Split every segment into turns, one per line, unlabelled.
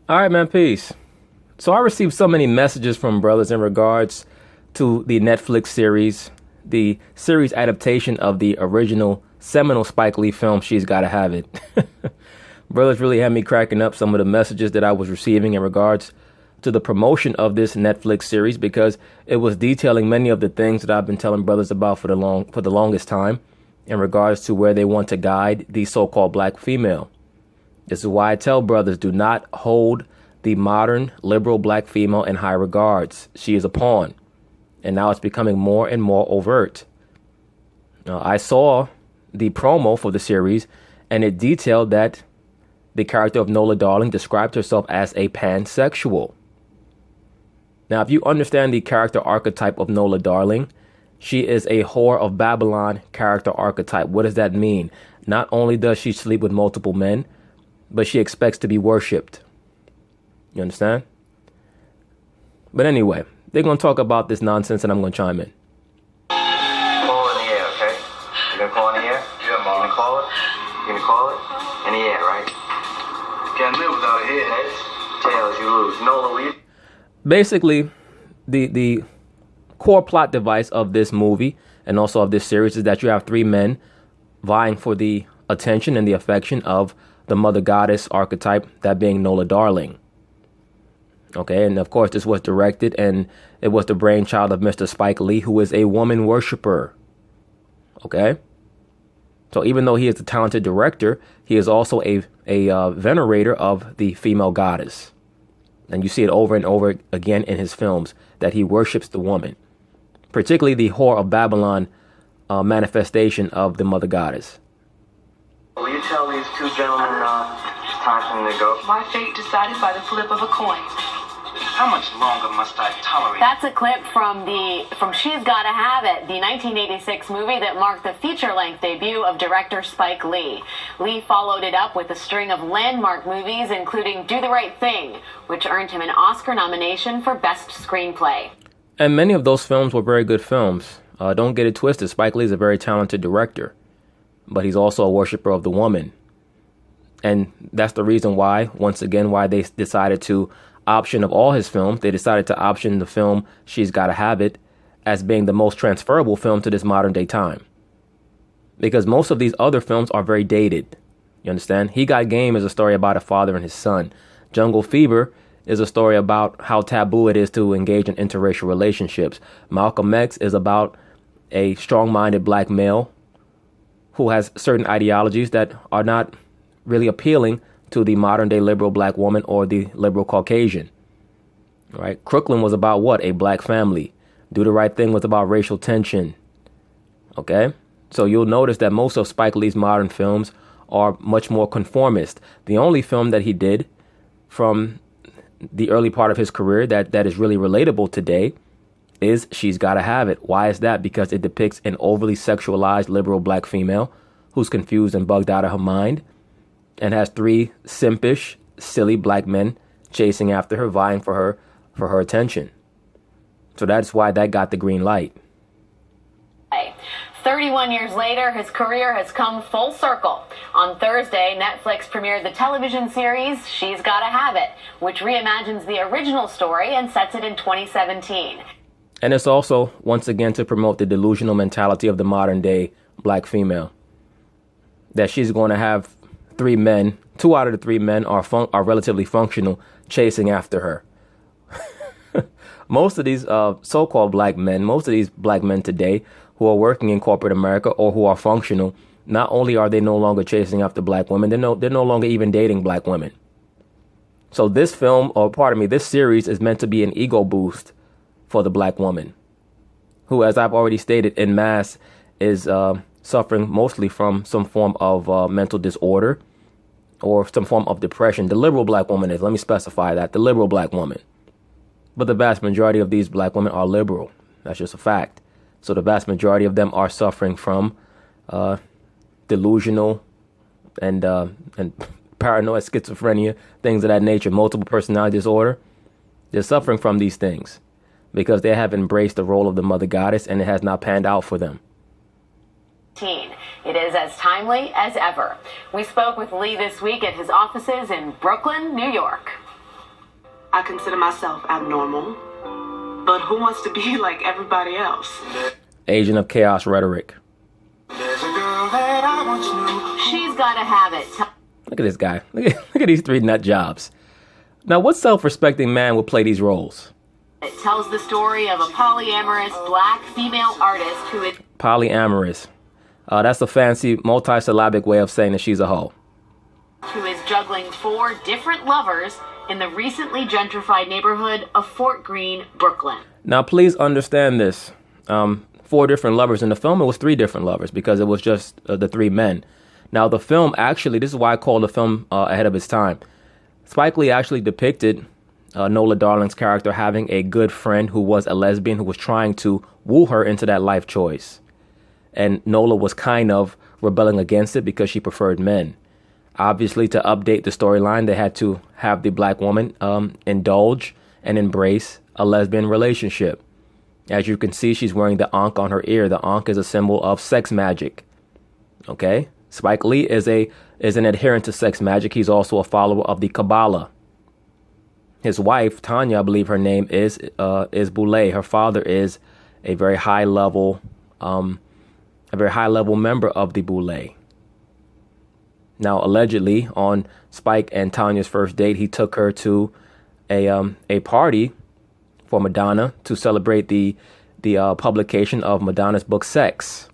All right, man, peace. So I received so many messages from brothers in regards to the Netflix series, the series adaptation of the original seminal Spike Lee film, She's Gotta Have It. Brothers really had me cracking up some of the messages that I was receiving in regards to the promotion of this Netflix series because it was detailing many of the things that I've been telling brothers about for the longest time in regards to where they want to guide the so-called black female. This is why I tell brothers, do not hold the modern liberal black female in high regards. She is a pawn. And now it's becoming more and more overt. Now, I saw the promo for the series, and it detailed that the character of Nola Darling described herself as a pansexual. Now, if you understand the character archetype of Nola Darling, she is a whore of Babylon character archetype. What does that mean? Not only does she sleep with multiple men, but she expects to be worshipped. You understand? But anyway, they're going to talk about this nonsense and I'm going to chime in.
Call in the air, okay? You going to call in the air?
Yeah, Mom.
You going to call it? You going to call it? In the air, right?
Can't live without a head.
Heads, tails, you lose. Nola, will you?
Basically, the core plot device of this movie and also of this series is that you have three men vying for the attention and the affection of the mother goddess archetype, that being Nola Darling. Okay, and of course this was directed and it was the brainchild of Mr. Spike Lee, who is a woman worshiper. Okay, so even though he is a talented director, he is also a venerator of the female goddess. And you see it over and over again in his films that he worships the woman, particularly the whore of Babylon manifestation of the mother goddess.
Will you tell these two gentlemen it's time for them to go?
My fate decided by the flip of a coin.
How much longer must I tolerate?
That's a clip from She's Gotta Have It, the 1986 movie that marked the feature-length debut of director Spike Lee. Lee followed it up with a string of landmark movies, including Do the Right Thing, which earned him an Oscar nomination for Best Screenplay.
And many of those films were very good films. Don't get it twisted. Spike Lee is a very talented director, but he's also a worshiper of the woman. And that's the reason why, once again, why they decided to option of all his films. They decided to option the film She's Gotta Have It as being the most transferable film to this modern day time. Because most of these other films are very dated. You understand? He Got Game is a story about a father and his son. Jungle Fever is a story about how taboo it is to engage in interracial relationships. Malcolm X is about a strong-minded black male who has certain ideologies that are not really appealing to the modern day liberal black woman or the liberal Caucasian. Right? Crooklyn was about what? A black family. Do the Right Thing was about racial tension. Okay? So you'll notice that most of Spike Lee's modern films are much more conformist. The only film that he did from the early part of his career that is really relatable today is She's Gotta Have It. Why is that? Because it depicts an overly sexualized liberal black female who's confused and bugged out of her mind and has three simpish, silly black men chasing after her, vying for her attention. So that's why that got the green light.
31 years later, his career has come full circle. On Thursday, Netflix premiered the television series She's Gotta Have It, which reimagines the original story and sets it in 2017.
And it's also, once again, to promote the delusional mentality of the modern day black female. That she's going to have three men, two out of the three men are relatively functional, chasing after her. Most of these so-called black men, most of these black men today who are working in corporate America or who are functional, not only are they no longer chasing after black women, they're no longer even dating black women. So this film, or pardon me, this series is meant to be an ego boost for the black woman, who, as I've already stated, en masse is suffering mostly from some form of mental disorder or some form of depression. The liberal black woman is, let me specify that, the liberal black woman. But the vast majority of these black women are liberal. That's just a fact. So the vast majority of them are suffering from delusional and paranoid schizophrenia, things of that nature, multiple personality disorder. They're suffering from these things because they have embraced the role of the mother goddess and it has not panned out for them.
It is as timely as ever. We spoke with Lee this week at his offices in Brooklyn, New York.
I consider myself abnormal. But who wants to be like everybody else?
Agent of Chaos rhetoric.
There's a girl that I once knew.
She's Gotta Have It.
Look at this guy. Look at these three nut jobs. Now, what self-respecting man would play these roles?
It tells the story of a polyamorous black female artist who is
Polyamorous. That's a fancy multi-syllabic way of saying that she's a hoe.
juggling 4 different lovers in the recently gentrified neighborhood of Fort Greene, Brooklyn.
Now, please understand this. 4 different lovers. In the film, it was 3 different lovers because it was just the 3 men. Now, the film actually, this is why I call the film ahead of its time. Spike Lee actually depicted Nola Darling's character having a good friend who was a lesbian who was trying to woo her into that life choice. And Nola was kind of rebelling against it because she preferred men. Obviously, to update the storyline, they had to have the black woman indulge and embrace a lesbian relationship. As you can see, she's wearing the ankh on her ear. The ankh is a symbol of sex magic. Okay? Spike Lee is an adherent to sex magic. He's also a follower of the Kabbalah. His wife, Tanya, I believe her name is Boulay. Her father is a very high level member of the Boulay. Now, allegedly, on Spike and Tanya's first date, he took her to a party for Madonna to celebrate the publication of Madonna's book Sex.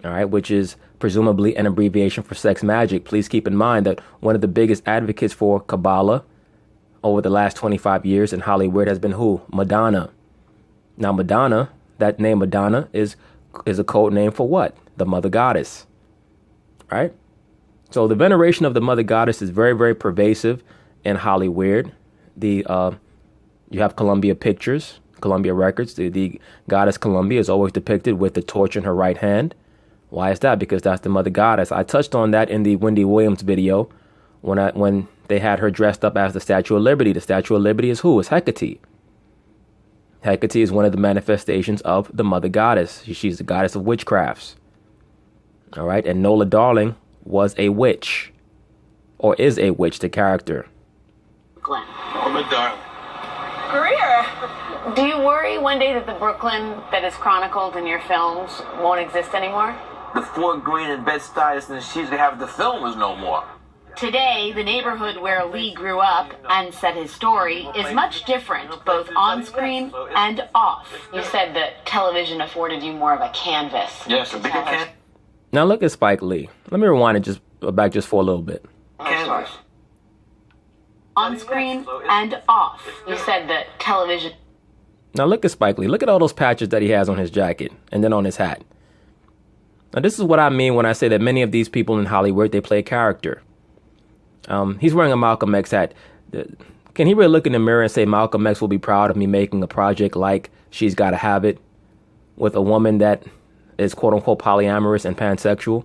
All right, which is presumably an abbreviation for sex magic. Please keep in mind that one of the biggest advocates for Kabbalah over the last 25 years in Hollywood has been who? Madonna. Now, Madonna, that name Madonna is a code name for what? The mother goddess. Right? So the veneration of the mother goddess is very, very pervasive in Hollywood. You have Columbia Pictures, Columbia Records. The goddess Columbia is always depicted with the torch in her right hand. Why is that? Because that's the mother goddess. I touched on that in the Wendy Williams video when they had her dressed up as the Statue of Liberty. The Statue of Liberty is who? It's Hecate. Hecate is one of the manifestations of the mother goddess. She's the goddess of witchcrafts. All right. And Nola Darling was a witch, or is a witch, the character.
Glenn.
Nola Darling.
Greer.
Do you worry one day that the Brooklyn that is chronicled in your films won't exist anymore?
The Fort Greene and Bed-Stuy and she's gonna have the film is no more.
Today, the neighborhood where Lee grew up and set his story is much different, both on screen and off. You said that television afforded you more of a canvas.
Yes, a bigger canvas.
Now look at Spike Lee. Let me rewind it back for a little bit.
Canvas.
On screen and off. You said that television.
Now look at Spike Lee. Look at all those patches that he has on his jacket and then on his hat. Now this is what I mean when I say that many of these people in Hollywood, they play character. He's wearing a Malcolm X hat. Can he really look in the mirror and say Malcolm X will be proud of me making a project like She's Gotta Have It with a woman that is quote unquote polyamorous and pansexual?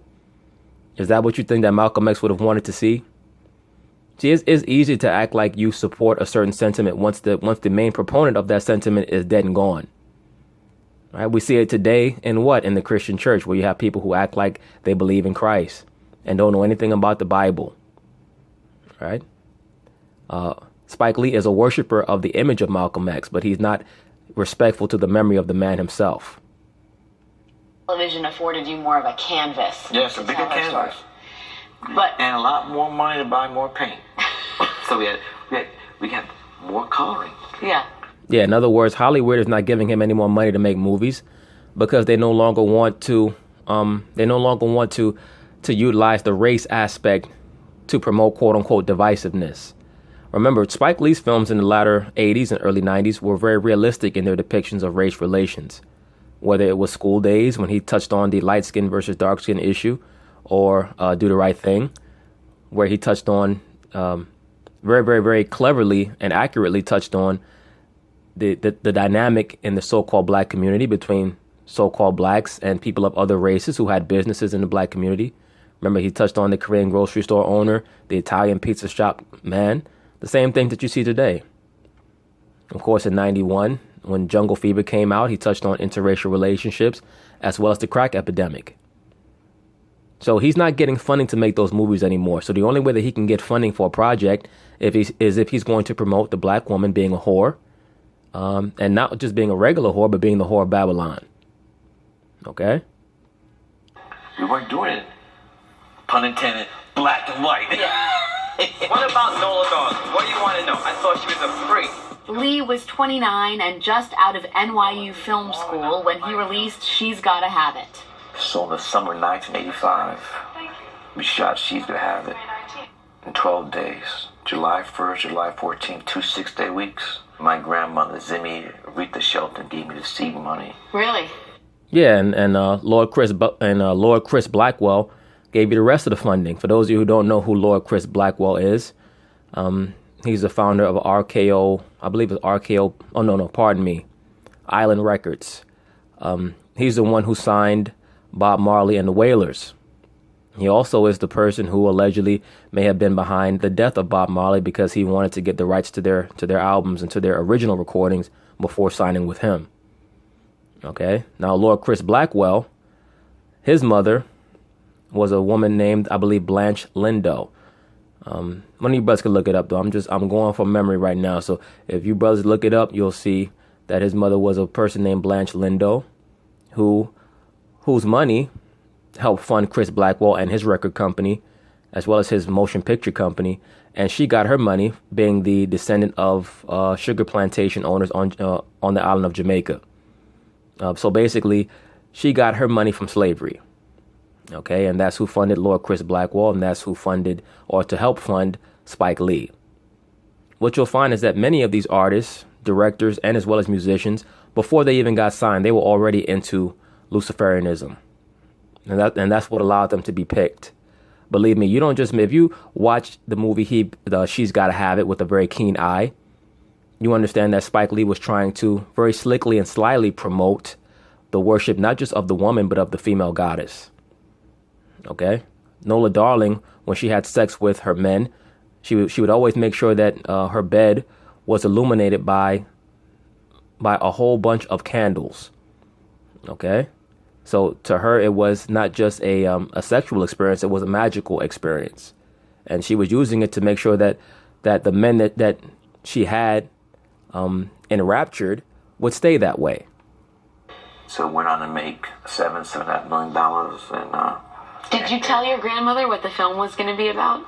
Is that what you think that Malcolm X would have wanted to see? See, it's easy to act like you support a certain sentiment once the main proponent of that sentiment is dead and gone. Right? We see it today in the Christian church, where you have people who act like they believe in Christ and don't know anything about the Bible. Right? Spike Lee is a worshiper of the image of Malcolm X, but he's not respectful to the memory of the man himself.
Television afforded you more of a canvas.
Yes, a bigger canvas.
But
And a lot more money to buy more paint. So we got more coloring.
yeah.
Yeah, in other words, Hollywood is not giving him any more money to make movies because they no longer want to utilize the race aspect to promote quote unquote divisiveness. Remember, Spike Lee's films in the latter 80s and early 90s were very realistic in their depictions of race relations. Whether it was School Days, when he touched on the light skin versus dark skin issue, or Do the Right Thing, where he touched on very, very, very cleverly and accurately touched on the dynamic in the so-called black community between so-called blacks and people of other races who had businesses in the black community. Remember, he touched on the Korean grocery store owner, the Italian pizza shop man, the same thing that you see today. Of course, in 91, when Jungle Fever came out, he touched on interracial relationships as well as the crack epidemic. So he's not getting funding to make those movies anymore. So the only way that he can get funding for a project is if he's going to promote the black woman being a whore, and not just being a regular whore, but being the whore of Babylon. Okay?
We weren't doing it, pun intended, black and white. What about Nola Darling? What do you want to know? I thought she was a freak.
Lee was 29 and just out of NYU Film School when he released She's Gotta Have It.
So in the summer 1985, we shot She's Gotta Have It in 12 days. July 1st, July 14th, 2 6-day weeks. My grandmother, Zimmy Aretha Shelton, gave me the seed money.
Really?
Yeah, and Lord Chris Blackwell gave you the rest of the funding. For those of you who don't know who Lord Chris Blackwell is, he's the founder of RKO, I believe it's RKO, Island Records. He's the one who signed Bob Marley and the Wailers. He also is the person who allegedly may have been behind the death of Bob Marley because he wanted to get the rights to their albums and to their original recordings before signing with him. Okay, now Lord Chris Blackwell, his mother was a woman named, I believe, Blanche Lindo. One of you brothers can look it up, though. I'm going from memory right now. So if you brothers look it up, you'll see that his mother was a person named Blanche Lindo, whose money helped fund Chris Blackwell and his record company, as well as his motion picture company. And she got her money being the descendant of sugar plantation owners on the island of Jamaica. So basically, she got her money from slavery. Okay, and that's who funded Lord Chris Blackwell, and that's who funded, or to help fund, Spike Lee. What you'll find is that many of these artists, directors, and as well as musicians, before they even got signed, they were already into Luciferianism. And that's what allowed them to be picked. Believe me, you don't just, if you watch the movie She's Gotta Have It with a very keen eye, you understand that Spike Lee was trying to very slickly and slyly promote the worship, not just of the woman, but of the female goddess. Okay? Nola Darling, when she had sex with her men, she would always make sure that her bed was illuminated by a whole bunch of candles. Okay? So to her, it was not just a sexual experience, it was a magical experience. And she was using it to make sure that the men that she had enraptured would stay that way.
So went on to make $7.5 million, and
Did you tell your grandmother what the film was going to be about?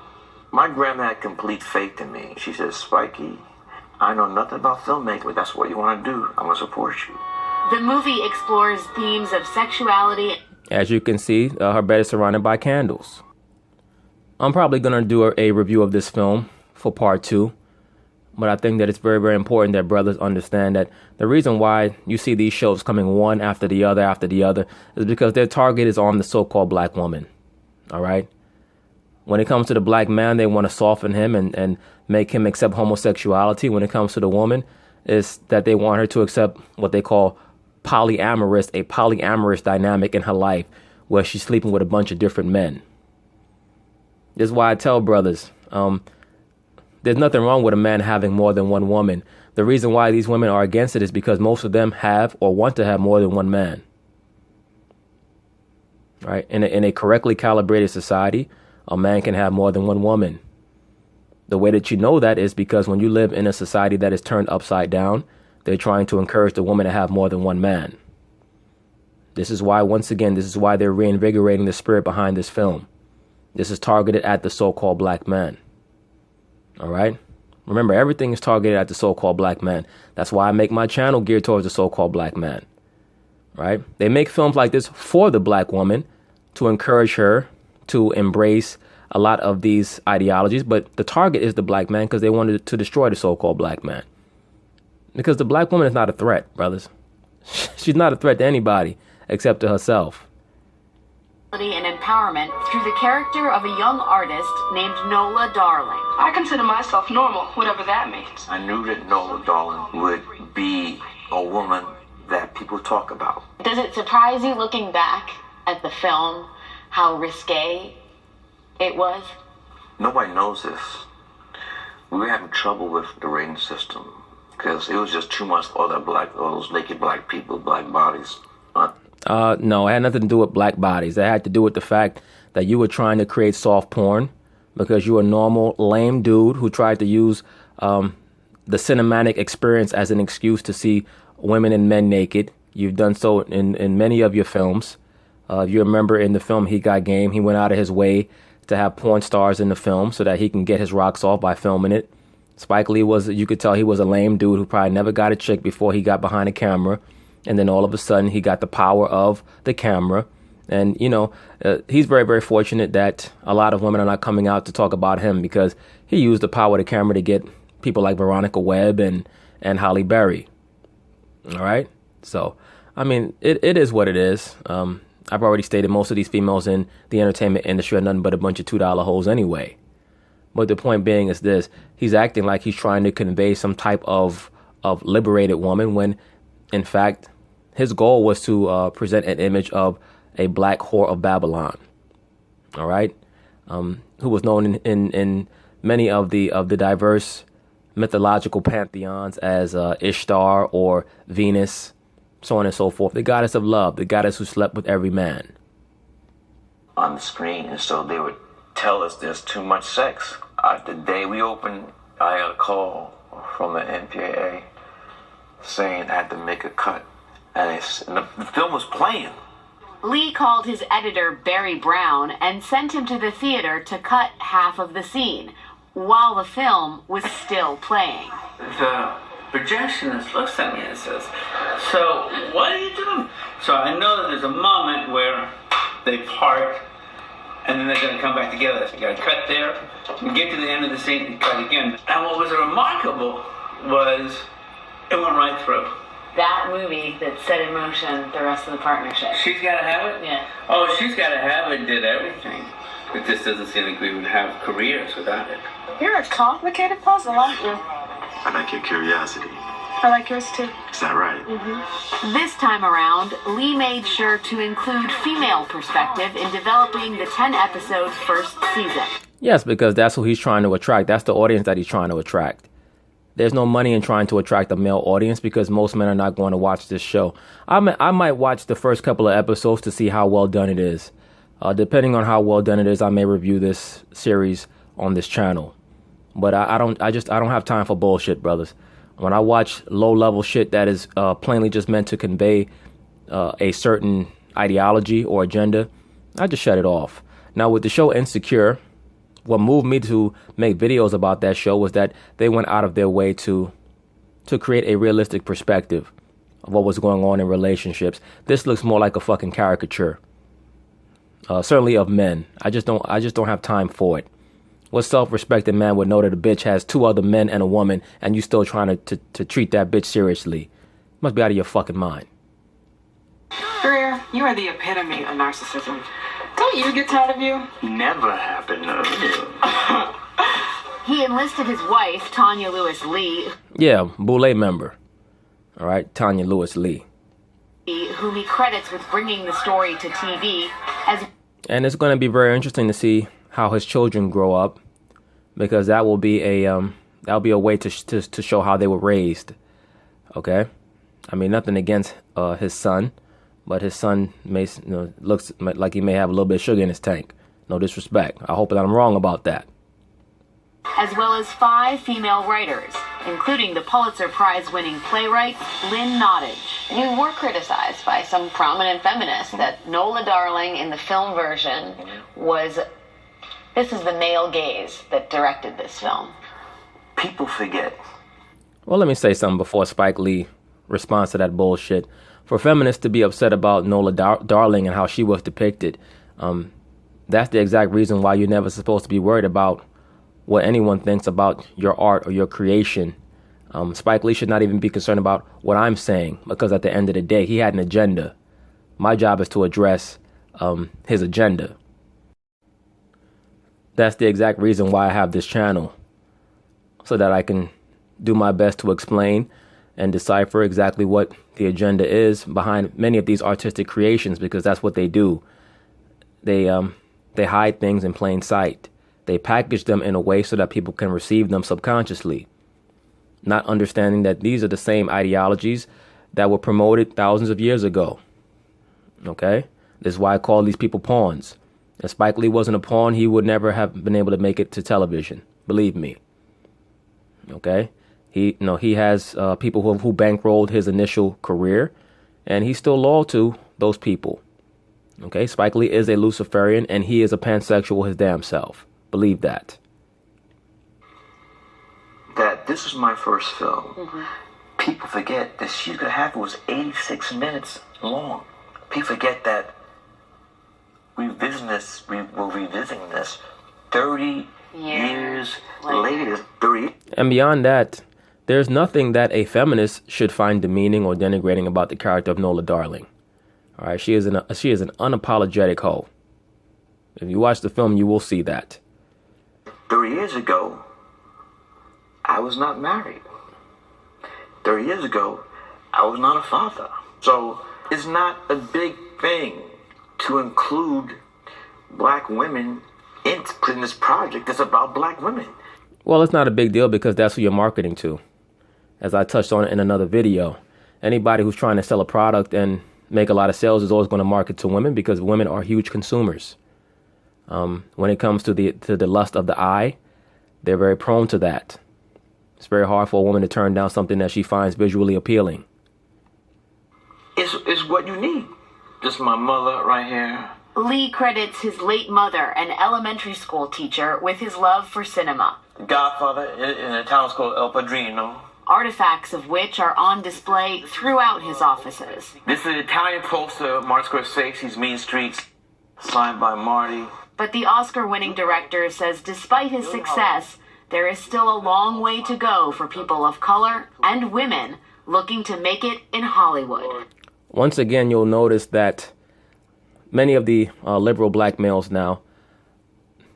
my grandma had complete faith in me. She said, Spikey, I know nothing about filmmaking, but that's what you want to do. I'm going to support you.
The movie explores themes of sexuality.
As you can see, her bed is surrounded by candles. I'm probably going to do a review of this film for part 2. But I think that it's very, very important that brothers understand that the reason why you see these shows coming one after the other is because their target is on the so-called black woman. All right? When it comes to the black man, they want to soften him and make him accept homosexuality. When it comes to the woman, is that they want her to accept what they call a polyamorous dynamic in her life where she's sleeping with a bunch of different men. This is why I tell brothers, there's nothing wrong with a man having more than one woman. The reason why these women are against it is because most of them have or want to have more than one man. Right? In a correctly calibrated society, a man can have more than one woman. The way that you know that is because when you live in a society that is turned upside down, they're trying to encourage the woman to have more than one man. This is why, once again, they're reinvigorating the spirit behind this film. This is targeted at the so-called black man. All right? Remember, everything is targeted at the so-called black man. That's why I make my channel geared towards the so-called black man. Right? They make films like this for the black woman to encourage her to embrace a lot of these ideologies, but the target is the black man because they wanted to destroy the so-called black man. Because the black woman is not a threat, brothers. She's not a threat to anybody except to herself.
And empowerment through the character of a young artist named Nola Darling.
I consider myself normal, whatever that means.
I knew that Nola Darling would be a woman that people talk about.
Does it surprise you looking back at the film how risque it was?
Nobody knows this. We were having trouble with the rating system because it was just too much for all those naked black people, black bodies.
No, it had nothing to do with black bodies. It had to do with the fact that you were trying to create soft porn because you were a normal, lame dude who tried to use the cinematic experience as an excuse to see women and men naked. You've done so in many of your films. You remember in the film He Got Game, he went out of his way to have porn stars in the film so that he can get his rocks off by filming it. Spike Lee you could tell he was a lame dude who probably never got a chick before he got behind a camera. And then all of a sudden he got the power of the camera. And, he's very, very fortunate that a lot of women are not coming out to talk about him because he used the power of the camera to get people like Veronica Webb and Halle Berry. All right. So, I mean, it is what it is. I've already stated most of these females in the entertainment industry are nothing but a bunch of $2 hoes anyway. But the point being is this. He's acting like he's trying to convey some type of liberated woman when, in fact, his goal was to present an image of a black whore of Babylon. All right. Who was known in many of the diverse mythological pantheons as Ishtar or Venus, so on and so forth. The goddess of love, the goddess who slept with every man.
On the screen, and so they would tell us there's too much sex. The day we opened, I got a call from the MPAA saying I had to make a cut. And the film was playing.
Lee called his editor, Barry Brown, and sent him to the theater to cut half of the scene, while the film was still playing.
The projectionist looks at me and says, "So, what are you doing?" So I know that there's a moment where they part, and then they're going to come back together. So you got to cut there, and get to the end of the scene, and cut again. And what was remarkable was it went right through.
That movie that set in motion the rest of the partnership.
She's Gotta Have It?
Yeah.
Oh, She's Gotta Have It did everything. But this doesn't seem like we would have careers without it.
You're a complicated puzzle, aren't you?
I like your curiosity.
I like yours too.
Is that right?
Mm-hmm.
This time around, Lee made sure to include female perspective in developing the 10-episode first season.
Yes, because that's who he's trying to attract. That's the audience that he's trying to attract. There's no money in trying to attract a male audience because most men are not going to watch this show. I might watch the first couple of episodes to see how well done it is. Depending on how well done it is, I may review this series on this channel. But I don't have time for bullshit, brothers. When I watch low-level shit that is plainly just meant to convey a certain ideology or agenda, I just shut it off. Now, with the show Insecure, what moved me to make videos about that show was that they went out of their way to create a realistic perspective of what was going on in relationships. This looks more like a fucking caricature. Certainly of men. I just don't have time for it. What self-respecting man would know that a bitch has two other men and a woman and you still trying to treat that bitch seriously? You must be out of your fucking mind.
Greer, you are the epitome of narcissism. Don't you get tired of you?
Never happened.
He enlisted his wife, Tanya Lewis Lee.
Yeah, Boulé member. All right, Tanya Lewis Lee.
Whom he credits with bringing the story to TV.
And it's going to be very interesting to see how his children grow up, because that will be a way to show how they were raised. Okay, I mean, nothing against his son, but his son looks like he may have a little bit of sugar in his tank. No disrespect. I hope that I'm wrong about that.
As well as 5 female writers, including the Pulitzer Prize-winning playwright Lynn Nottage. You were criticized by some prominent feminists that Nola Darling in the film version this is the male gaze that directed this film.
People forget.
Well, let me say something before Spike Lee responds to that bullshit. For feminists to be upset about Nola Darling and how she was depicted, that's the exact reason why you're never supposed to be worried about what anyone thinks about your art or your creation. Spike Lee should not even be concerned about what I'm saying, because at the end of the day, he had an agenda. My job is to address his agenda. That's the exact reason why I have this channel, so that I can do my best to explain and decipher exactly what the agenda is behind many of these artistic creations, because that's what they do. They hide things in plain sight. They package them in a way so that people can receive them subconsciously, not understanding that these are the same ideologies that were promoted thousands of years ago. Okay? This is why I call these people pawns. If Spike Lee wasn't a pawn, he would never have been able to make it to television. Believe me. Okay? He has people who bankrolled his initial career, and he's still loyal to those people. Okay? Spike Lee is a Luciferian, and he is a pansexual his damn self. Believe that.
That this was my first film. People forget that She's Gonna Have It was 86 minutes long. People forget that we were revisiting this 30 years later. 30.
And beyond that, there's nothing that a feminist should find demeaning or denigrating about the character of Nola Darling. All right, she is an unapologetic hoe. If you watch the film, you will see that.
30 years ago, I was not married. 30 years ago, I was not a father. So it's not a big thing to include black women in this project that's about black women.
Well, it's not a big deal because that's who you're marketing to. As I touched on in another video, anybody who's trying to sell a product and make a lot of sales is always going to market to women because women are huge consumers. When it comes to the lust of the eye, they're very prone to that. It's very hard for a woman to turn down something that she finds visually appealing.
It's what you need. This is my mother right here.
Lee credits his late mother, an elementary school teacher, with his love for cinema.
Godfather in a town called El Padrino.
Artifacts of which are on display throughout his offices.
This is an Italian poster of Martin Scorsese's Mean Streets, signed by Marty.
But the Oscar-winning director says despite his success, there is still a long way to go for people of color and women looking to make it in Hollywood.
Once again, you'll notice that many of the liberal black males now,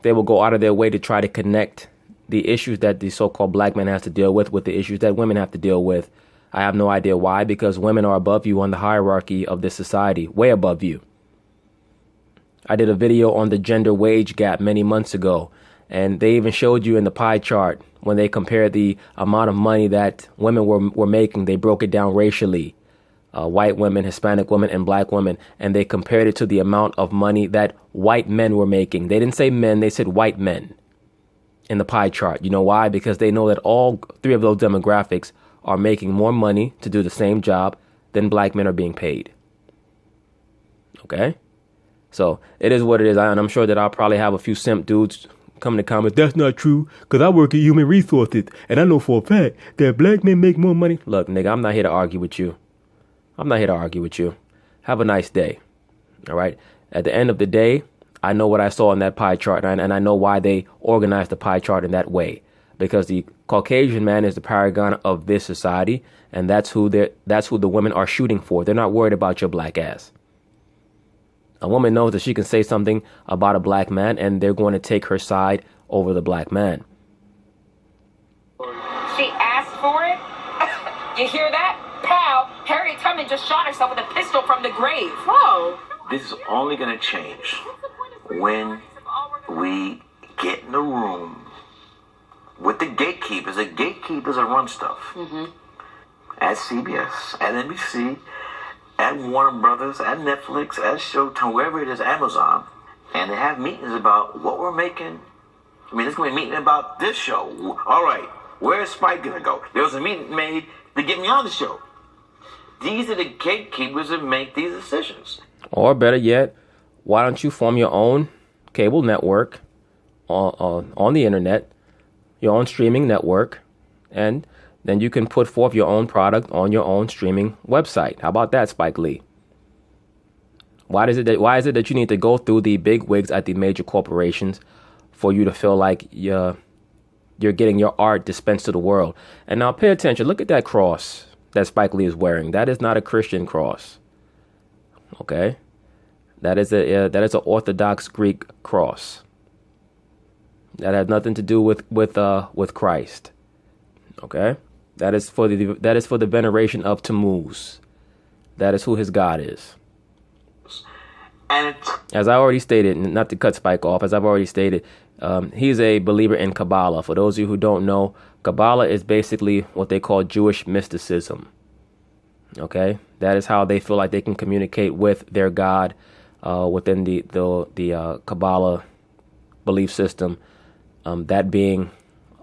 they will go out of their way to try to connect the issues that the so-called black man has to deal with the issues that women have to deal with. I have no idea why, because women are above you on the hierarchy of this society, way above you. I did a video on the gender wage gap many months ago, and they even showed you in the pie chart when they compared the amount of money that women were making. They broke it down racially, white women, Hispanic women, and black women, and they compared it to the amount of money that white men were making. They didn't say men, they said white men in the pie chart. You know why? Because they know that all three of those demographics are making more money to do the same job than black men are being paid. Okay? So it is what it is. And I'm sure that I'll probably have a few simp dudes come in the comments, that's not true, because I work in human resources, and I know for a fact that black men make more money. Look, nigga, I'm not here to argue with you. I'm not here to argue with you. Have a nice day. All right? At the end of the day, I know what I saw in that pie chart, and I know why they organized the pie chart in that way. Because the Caucasian man is the paragon of this society, and that's who the women are shooting for. They're not worried about your black ass. A woman knows that she can say something about a black man, and they're going to take her side over the black man.
She asked for it? You hear that? Pal, Harriet Tubman just shot herself with a pistol from the grave. Whoa.
This is only going to change when we get in the room with the gatekeepers. The gatekeepers that run stuff. At CBS, at NBC, at Warner Brothers, at Netflix, at Showtime, wherever it is, Amazon, and they have meetings about what we're making. I mean, there's going to be a meeting about this show. All right, where's Spike going to go? There was a meeting made to get me on the show. These are the gatekeepers that make these decisions.
Or better yet, why don't you form your own cable network on the internet, your own streaming network, and then you can put forth your own product on your own streaming website. How about that, Spike Lee? Why is it that you need to go through the big wigs at the major corporations for you to feel like you're getting your art dispensed to the world? And now pay attention. Look at that cross that Spike Lee is wearing. That is not a Christian cross. Okay? That is an Orthodox Greek cross. That has nothing to do with Christ. Okay? That is for the veneration of Tammuz. That is who his God is.
And
as I already stated, not to cut Spike off, as I've already stated, he's a believer in Kabbalah. For those of you who don't know, Kabbalah is basically what they call Jewish mysticism. Okay, that is how they feel like they can communicate with their God within the Kabbalah belief system. That being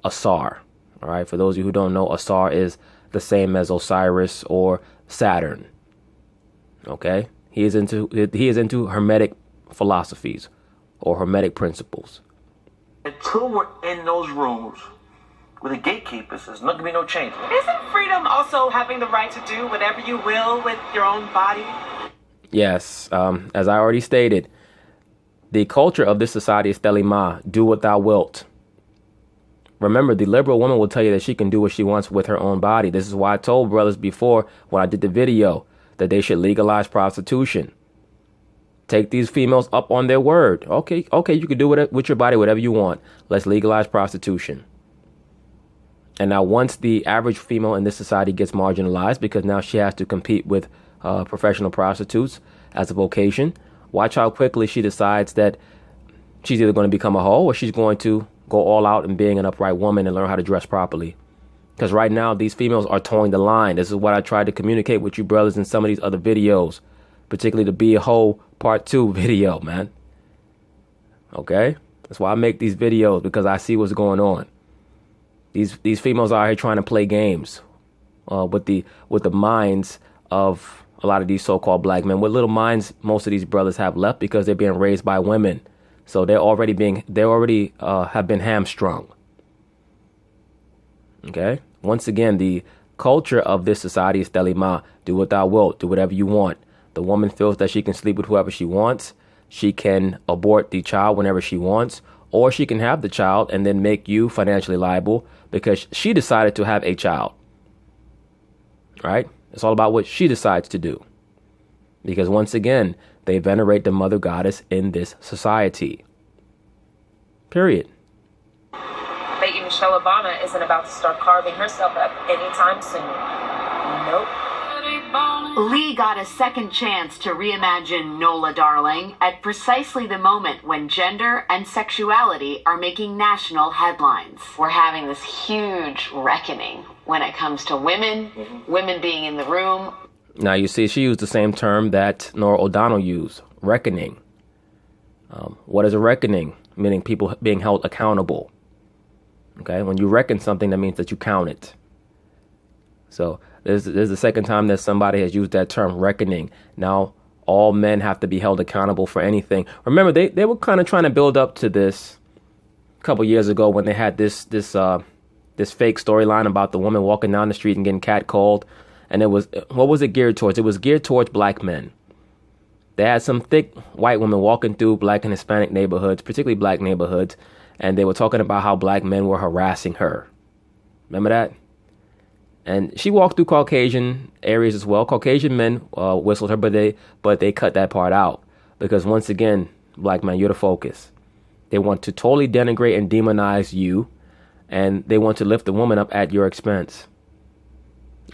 Asar. All right, for those of you who don't know, Asar is the same as Osiris or Saturn. Okay, he is into Hermetic philosophies or Hermetic principles.
Until we're in those rooms with the gatekeepers, there's not gonna be no change.
Isn't freedom also having the right to do whatever you will with your own body?
Yes, as I already stated, the culture of this society is Thelema, do what thou wilt. Remember, the liberal woman will tell you that she can do what she wants with her own body. This is why I told brothers before when I did the video that they should legalize prostitution. Take these females up on their word. Okay, you can do with your body whatever you want. Let's legalize prostitution. And now once the average female in this society gets marginalized because now she has to compete with professional prostitutes as a vocation, watch how quickly she decides that she's either going to become a hoe or she's going to go all out in being an upright woman and learn how to dress properly. Because right now, these females are towing the line. This is what I tried to communicate with you brothers in some of these other videos, particularly the Be a Hoe Part 2 video, man. Okay? That's why I make these videos, because I see what's going on. These females are out here trying to play games with the minds of a lot of these so-called black men. What little minds most of these brothers have left because they're being raised by women. So they already have been hamstrung. Okay? Once again, the culture of this society is Thelema. Do what thou wilt. Do whatever you want. The woman feels that she can sleep with whoever she wants. She can abort the child whenever she wants. Or she can have the child and then make you financially liable because she decided to have a child. Right? It's all about what she decides to do. Because once again, they venerate the mother goddess in this society. Period.
Lady Michelle Obama isn't about to start carving herself up anytime soon. Nope.
Lee got a second chance to reimagine Nola Darling at precisely the moment when gender and sexuality are making national headlines. We're having this huge reckoning when it comes to women, women being in the room.
Now, you see, she used the same term that Norah O'Donnell used, reckoning. What is a reckoning? Meaning people being held accountable. Okay, when you reckon something, that means that you count it. So there's the second time that somebody has used that term, reckoning. Now, all men have to be held accountable for anything. Remember, they were kind of trying to build up to this a couple years ago when they had this fake storyline about the woman walking down the street and getting catcalled. And what was it geared towards? It was geared towards black men. They had some thick white women walking through black and Hispanic neighborhoods, particularly black neighborhoods, and they were talking about how black men were harassing her. Remember that? And she walked through Caucasian areas as well. Caucasian men whistled her, but they cut that part out because once again, black men, you're the focus. They want to totally denigrate and demonize you, and they want to lift the woman up at your expense.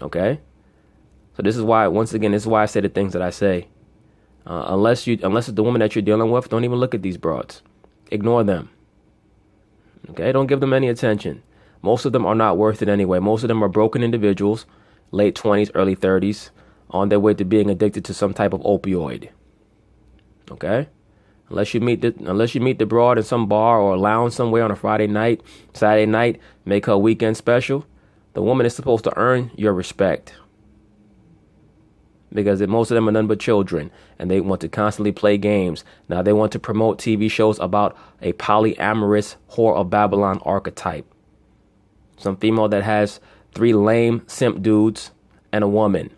Okay? So this is why, once again, this is why I say the things that I say. Unless it's the woman that you're dealing with, don't even look at these broads. Ignore them. Okay? Don't give them any attention. Most of them are not worth it anyway. Most of them are broken individuals, late 20s, early 30s, on their way to being addicted to some type of opioid. Okay? Unless you meet the broad in some bar or lounge somewhere on a Friday night, Saturday night, make her weekend special, the woman is supposed to earn your respect. Because most of them are none but children, and they want to constantly play games. Now they want to promote TV shows about a polyamorous whore of Babylon archetype. Some female that has 3 lame simp dudes and a woman.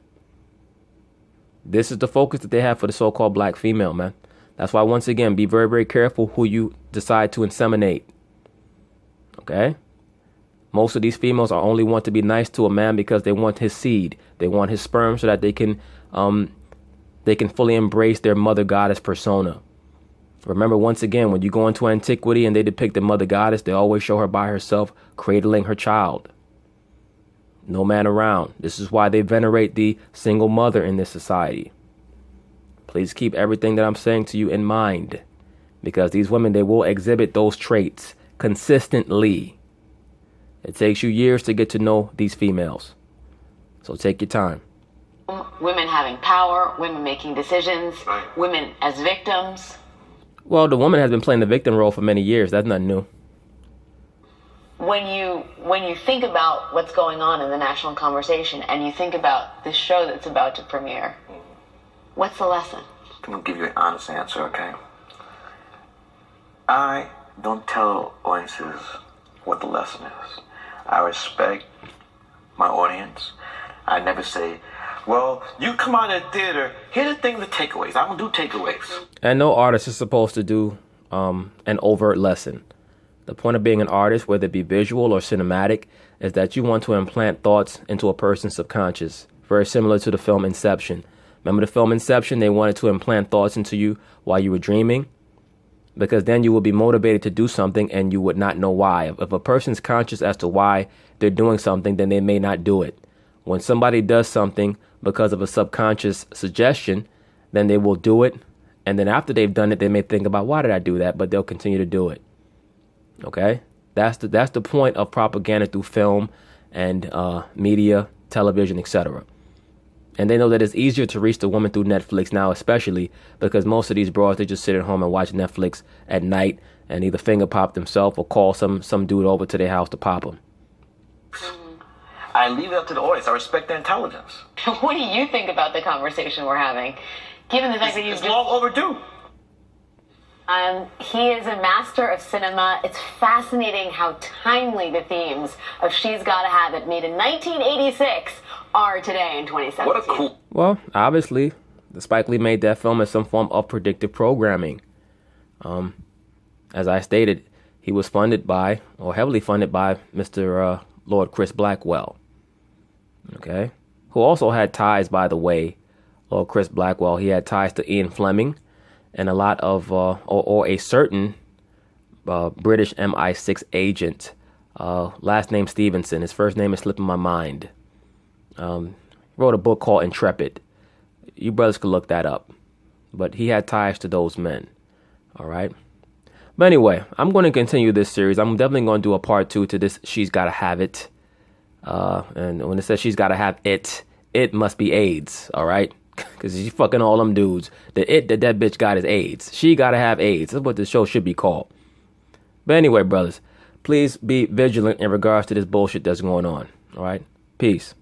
This is the focus that they have for the so-called black female, man. That's why, once again, be very, very careful who you decide to inseminate. Okay? Most of these females only want to be nice to a man because they want his seed. They want his sperm so that they can fully embrace their mother goddess persona. Remember, once again, when you go into antiquity and they depict the mother goddess, they always show her by herself cradling her child. No man around. This is why they venerate the single mother in this society. Please keep everything that I'm saying to you in mind, because these women, they will exhibit those traits consistently. It takes you years to get to know these females. So take your time.
women having power, women making decisions,
Right.
women as victims.
Well, the woman has been playing the victim role for many years. That's nothing new.
When you think about what's going on in the national conversation and you think about this show that's about to premiere, what's the lesson?
I'm gonna give you an honest answer, okay? I don't tell audiences what the lesson is. I respect my audience. I never say, well, you come out of the theater, here's the thing, the takeaways. I don't do takeaways.
And no artist is supposed to do an overt lesson. The point of being an artist, whether it be visual or cinematic, is that you want to implant thoughts into a person's subconscious. Very similar to the film Inception. Remember the film Inception? They wanted to implant thoughts into you while you were dreaming, because then you would be motivated to do something and you would not know why. If a person's conscious as to why they're doing something, then they may not do it. When somebody does something because of a subconscious suggestion, then they will do it. And then after they've done it, they may think about, why did I do that? But they'll continue to do it. Okay? That's the point of propaganda through film and media, television, etc. And they know that it's easier to reach the woman through Netflix now, especially because most of these broads, they just sit at home and watch Netflix at night and either finger pop themselves or call some dude over to their house to pop them.
I leave it up to the audience. I respect their intelligence.
What do you think about the conversation we're having? Given the fact that
It's long overdue.
he is a master of cinema. It's fascinating how timely the themes of She's Gotta Have It, made in 1986, are today in 2017.
What a cool...
Well, obviously, the Spike Lee made that film as some form of predictive programming. As I stated, he was funded by, or heavily funded by, Mr. Lord Chris Blackwell. Okay? Who also had ties, by the way, Lord Chris Blackwell. He had ties to Ian Fleming and a lot of, or a certain British MI6 agent, last name Stevenson. His first name is slipping my mind. Wrote a book called Intrepid. You brothers could look that up. But he had ties to those men. All right? But anyway, I'm going to continue this series. I'm definitely going to do a part 2 to this She's Gotta Have It. And when it says she's gotta have it, it must be AIDS, all right? Because she's fucking all them dudes. The it that bitch got is AIDS. She gotta have AIDS. That's what the show should be called. But anyway, brothers, please be vigilant in regards to this bullshit that's going on, all right? Peace.